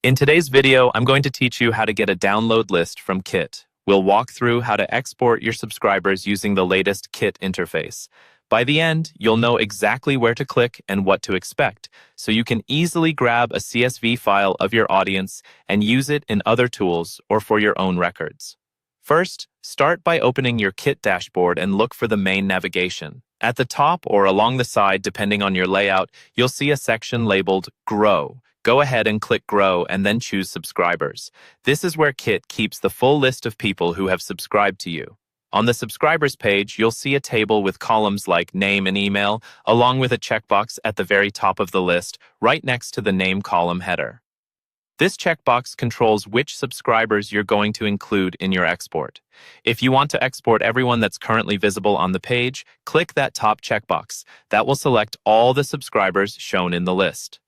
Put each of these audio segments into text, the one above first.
In today's video, I'm going to teach you how to get a download list from Kit. We'll walk through how to export your subscribers using the latest Kit interface. By the end, you'll know exactly where to click and what to expect, so you can easily grab a CSV file of your audience and use it in other tools or for your own records. First, start by opening your Kit dashboard and look for the main navigation. At the top or along the side, depending on your layout, you'll see a section labeled Grow. Go ahead and click Grow and then choose Subscribers. This is where Kit keeps the full list of people who have subscribed to you. On the Subscribers page, you'll see a table with columns like name and email, along with a checkbox at the very top of the list, right next to the name column header. This checkbox controls which subscribers you're going to include in your export. If you want to export everyone that's currently visible on the page, click that top checkbox. That will select all the subscribers shown in the list.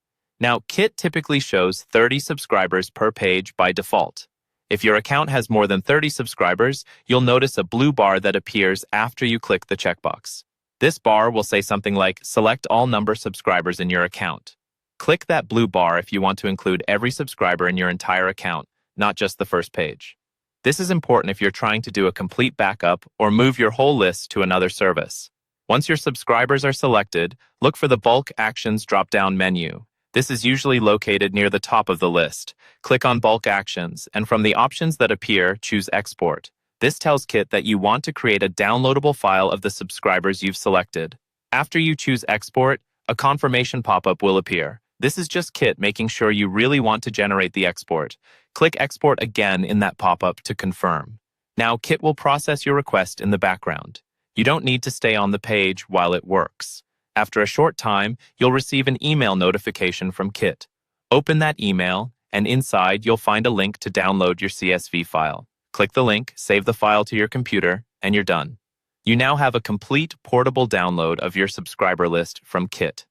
Now, Kit typically shows 30 subscribers per page by default. If your account has more than 30 subscribers, you'll notice a blue bar that appears after you click the checkbox. This bar will say something like, select all number subscribers in your account. Click that blue bar if you want to include every subscriber in your entire account, not just the first page. This is important if you're trying to do a complete backup or move your whole list to another service. Once your subscribers are selected, look for the Bulk Actions drop-down menu. This is usually located near the top of the list. Click on Bulk Actions, and from the options that appear, choose Export. This tells Kit that you want to create a downloadable file of the subscribers you've selected. After you choose Export, a confirmation pop-up will appear. This is just Kit making sure you really want to generate the export. Click Export again in that pop-up to confirm. Now, Kit will process your request in the background. You don't need to stay on the page while it works. After a short time, you'll receive an email notification from Kit. Open that email, and inside you'll find a link to download your CSV file. Click the link, save the file to your computer, and you're done. You now have a complete portable download of your subscriber list from Kit.